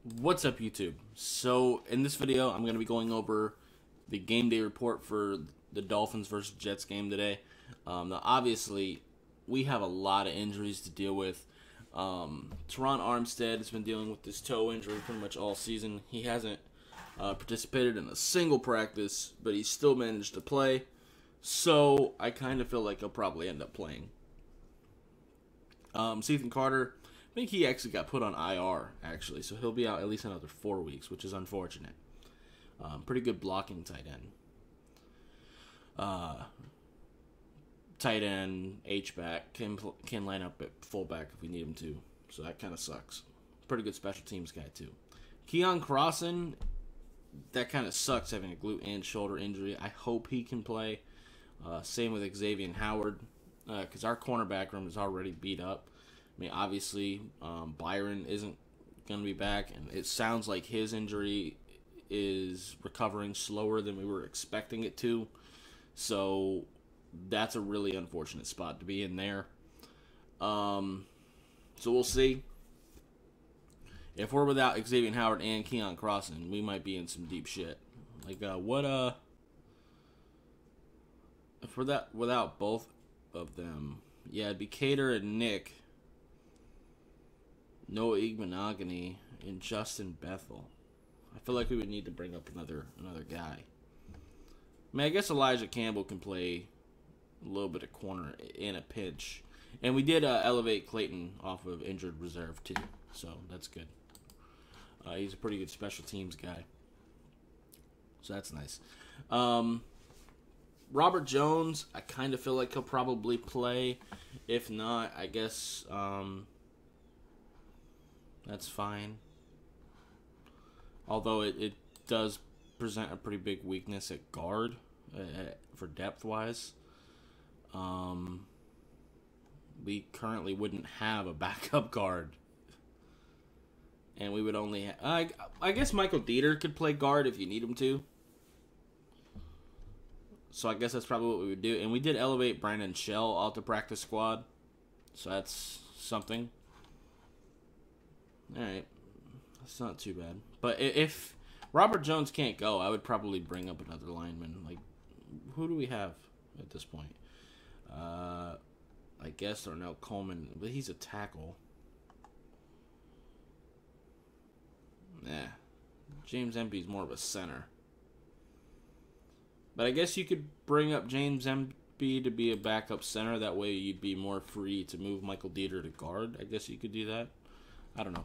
What's up, YouTube? So in this video I'm going to be going over the game day report for the Dolphins versus Jets game today. Now obviously we have a lot of injuries to deal with. Teron Armstead has been dealing with this toe injury pretty much all season. He hasn't participated in a single practice, but he's still managed to play. So I kind of feel like he'll probably end up playing. Ethan Carter, I think he actually got put on IR, actually, so he'll be out at least another 4 weeks, which is unfortunate. Pretty good blocking tight end. Tight end, H-back, can line up at fullback if we need him to, so that kind of sucks. Pretty good special teams guy, too. Keon Crossan, that kind of sucks having a glute and shoulder injury. I hope he can play. Same with Xavier Howard, because our cornerback room is already beat up. I mean, obviously, Byron isn't going to be back, and it sounds like his injury is recovering slower than we were expecting it to. So that's a really unfortunate spot to be in there. So we'll see. If we're without Xavier Howard and Keon Crossan, we might be in some deep shit. Like, if we're without both of them, yeah, it'd be Cater and Nick, Noah Igbenogany, and Justin Bethel. I feel like we would need to bring up another guy. I mean, I guess Elijah Campbell can play a little bit of corner in a pinch. And we did elevate Clayton off of injured reserve, too. So, that's good. He's a pretty good special teams guy. So, that's nice. Robert Jones, I kind of feel like he'll probably play. If not, I guess that's fine. Although it does present a pretty big weakness at guard for depth-wise. We currently wouldn't have a backup guard. And we would only have... I guess Michael Dieter could play guard if you need him to. So I guess that's probably what we would do. And we did elevate Brandon Shell out the practice squad. So that's something. Alright. That's not too bad. But if Robert Jones can't go, I would probably bring up another lineman. Like, who do we have at this point? I guess Darnell Coleman. But he's a tackle. Nah. James Empey's more of a center. But I guess you could bring up James Empey to be a backup center. That way you'd be more free to move Michael Dieter to guard. I guess you could do that. I don't know.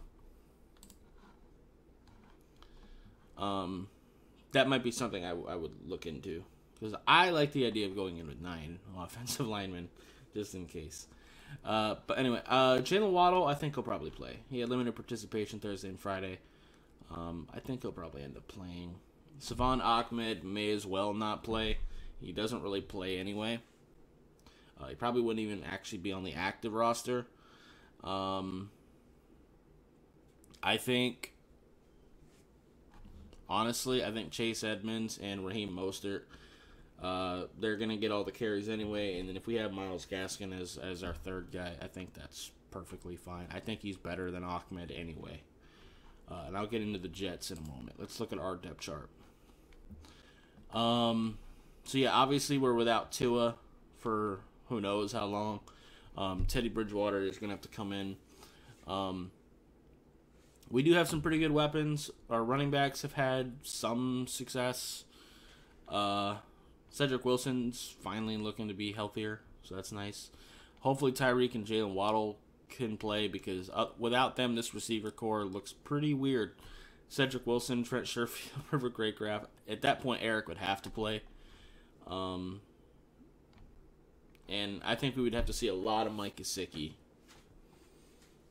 That might be something I would look into. Because I like the idea of going in with 9 offensive linemen, just in case. But anyway, Jalen Waddle, I think he'll probably play. He had limited participation Thursday and Friday. I think he'll probably end up playing. Savon Ahmed may as well not play. He doesn't really play anyway. He probably wouldn't even actually be on the active roster. I think, honestly, I think Chase Edmonds and Raheem Mostert, they're going to get all the carries anyway. And then if we have Myles Gaskin as our third guy, I think that's perfectly fine. I think he's better than Ahmed anyway. And I'll get into the Jets in a moment. Let's look at our depth chart. So yeah, obviously we're without Tua for who knows how long. Teddy Bridgewater is going to have to come in. We do have some pretty good weapons. Our running backs have had some success. Cedric Wilson's finally looking to be healthier, so that's nice. Hopefully Tyreek and Jalen Waddle can play, because without them, this receiver core looks pretty weird. Cedric Wilson, Trent Sherfield, River Craycraft. At that point, Eric would have to play. And I think we would have to see a lot of Mike Gesicki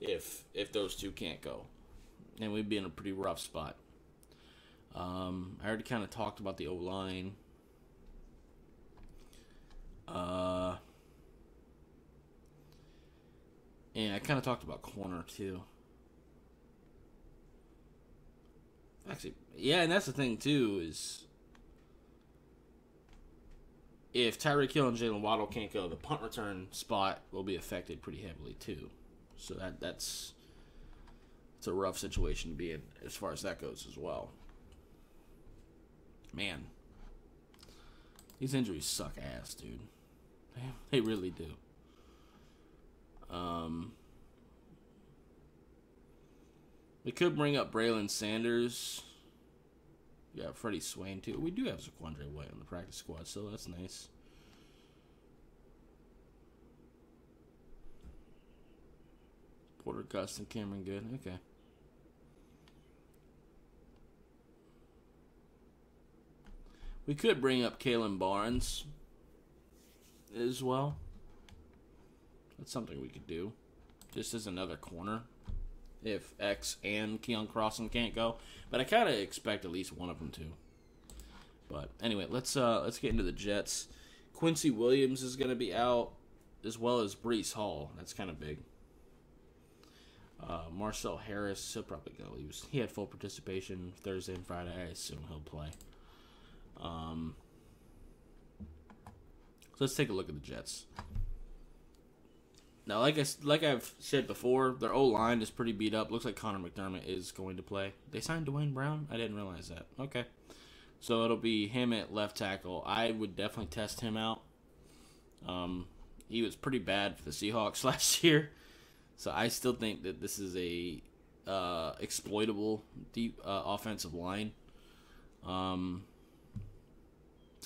if those two can't go. And we'd be in a pretty rough spot. I already kind of talked about the O-line. And I kind of talked about corner, too. Actually, yeah, and that's the thing, too, is if Tyreek Hill and Jalen Waddle can't go, the punt return spot will be affected pretty heavily, too. So that's it's a rough situation to be in as far as that goes as well. Man, these injuries suck ass, dude. They really do. We could bring up Braylon Sanders. Yeah, Freddie Swain too. We do have Zaquandre White on the practice squad, so that's nice. Porter Gus and Cameron Good. Okay. We could bring up Kalen Barnes as well. That's something we could do. Just as another corner. If X and Keon Crossan can't go. But I kind of expect at least one of them to. But anyway, let's get into the Jets. Quincy Williams is going to be out, as well as Breece Hall. That's kind of big. Marcel Harris, he'll probably go. He had full participation Thursday and Friday. I assume he'll play. So let's take a look at the Jets. Now, like I've said before, their O-line is pretty beat up. Looks like Connor McDermott is going to play. They signed Dwayne Brown? I didn't realize that. Okay. So it'll be him at left tackle. I would definitely test him out. He was pretty bad for the Seahawks last year. So I still think that this is a exploitable deep offensive line. So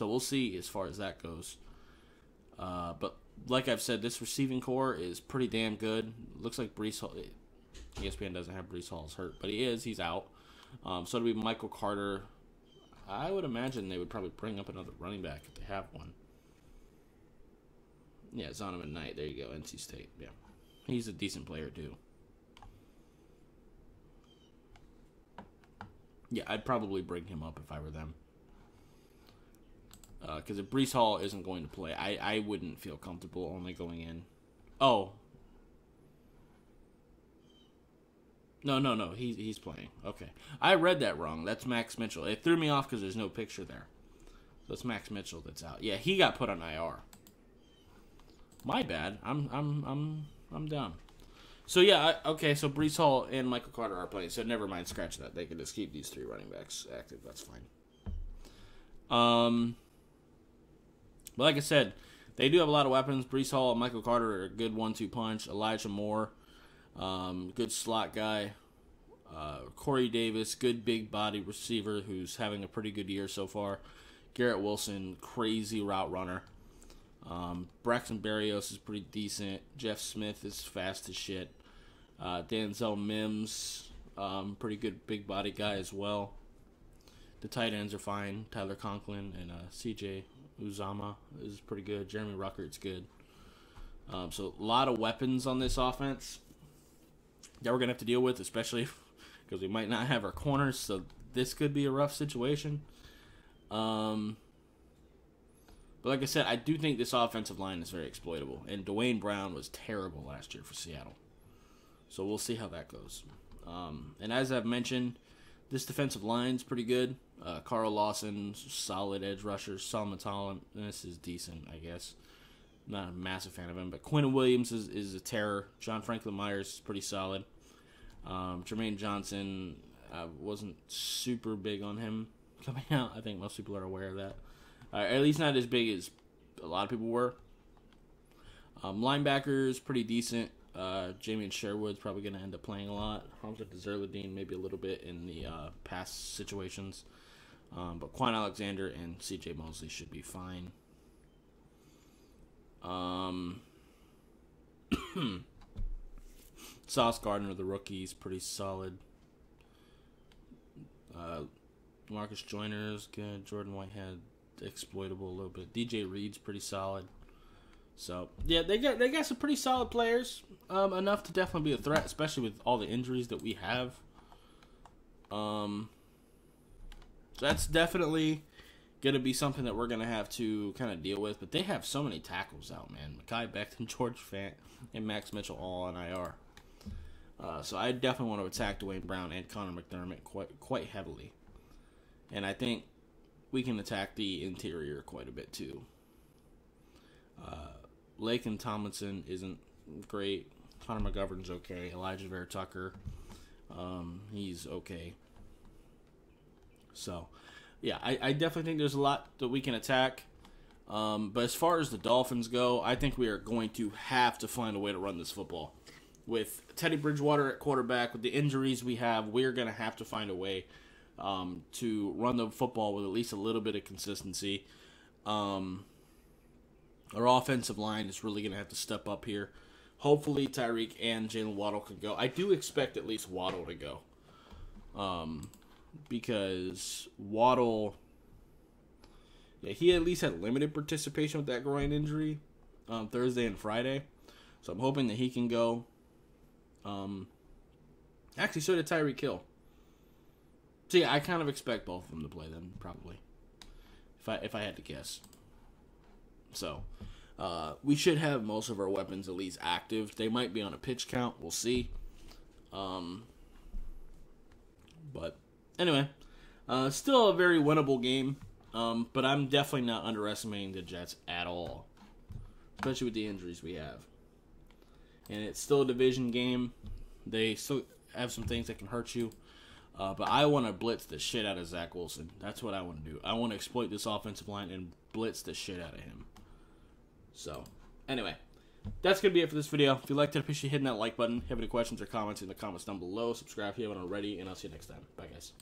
we'll see as far as that goes. But like I've said, this receiving core is pretty damn good. Looks like Breece Hall. ESPN doesn't have Breece Hall's hurt, but he is. He's out. So it'll be Michael Carter. I would imagine they would probably bring up another running back if they have one. Yeah, Zonovan Knight. There you go, NC State. Yeah. He's a decent player, too. Yeah, I'd probably bring him up if I were them. Because if Breece Hall isn't going to play, I wouldn't feel comfortable only going in. Oh. No. He's playing. Okay. I read that wrong. That's Max Mitchell. It threw me off because there's no picture there. So it's Max Mitchell that's out. Yeah, he got put on IR. My bad. I'm down. So yeah, okay. So Breece Hall and Michael Carter are playing. So never mind. Scratch that. They can just keep these three running backs active. That's fine. But like I said, they do have a lot of weapons. Breece Hall and Michael Carter are a good 1-2 punch. Elijah Moore, good slot guy. Corey Davis, good big body receiver who's having a pretty good year so far. Garrett Wilson, crazy route runner. Braxton Berrios is pretty decent. Jeff Smith is fast as shit. Denzel Mims, pretty good big body guy as well. The tight ends are fine. Tyler Conklin and CJ Uzama is pretty good. Jeremy Ruckert's good. So a lot of weapons on this offense that we're going to have to deal with, especially because we might not have our corners. So this could be a rough situation. But like I said, I do think this offensive line is very exploitable. And Dwayne Brown was terrible last year for Seattle. So we'll see how that goes. And as I've mentioned, this defensive line's pretty good. Carl Lawson, solid edge rusher. Solomon Thomas is decent, I guess. Not a massive fan of him. But Quinn Williams is a terror. John Franklin Myers is pretty solid. Jermaine Johnson, I wasn't super big on him coming out. I think most people are aware of that. At least not as big as a lot of people were. Linebackers, pretty decent. Jamie Sherwood's probably going to end up playing a lot. Hamza Zerladine maybe a little bit in the pass situations. But Quan Alexander and C.J. Mosley should be fine. Sauce Gardner, the rookie, is pretty solid. Marcus Joyner is good. Jordan Whitehead, exploitable a little bit. DJ Reed's pretty solid. So yeah, they got some pretty solid players. Enough to definitely be a threat, especially with all the injuries that we have. So that's definitely gonna be something that we're gonna have to kind of deal with. But they have so many tackles out, man. Mekhi Becton, George Fant, and Max Mitchell all on IR. So I definitely want to attack Dwayne Brown and Connor McDermott quite heavily. And I think we can attack the interior quite a bit too. Laken Tomlinson isn't great. Connor McGovern's okay. Elijah Vera Tucker. He's okay. So, yeah, I definitely think there's a lot that we can attack. But as far as the Dolphins go, I think we are going to have to find a way to run this football. With Teddy Bridgewater at quarterback, with the injuries we have, we're going to have to find a way to run the football with at least a little bit of consistency. Our offensive line is really going to have to step up here. Hopefully Tyreek and Jalen Waddle can go. I do expect at least Waddle to go. Because Waddle, yeah, he at least had limited participation with that groin injury Thursday and Friday. So I'm hoping that he can go. Actually, so did Tyreek Hill. So yeah, I kind of expect both of them to play then, probably. If I had to guess. So, we should have most of our weapons at least active. They might be on a pitch count. We'll see. But anyway, still a very winnable game. But I'm definitely not underestimating the Jets at all, especially with the injuries we have. And it's still a division game. They still have some things that can hurt you. But I want to blitz the shit out of Zach Wilson. That's what I want to do. I want to exploit this offensive line and blitz the shit out of him. So, anyway, that's going to be it for this video. If you liked it, I appreciate hitting that like button. If you have any questions or comments in the comments down below, subscribe if you haven't already, and I'll see you next time. Bye, guys.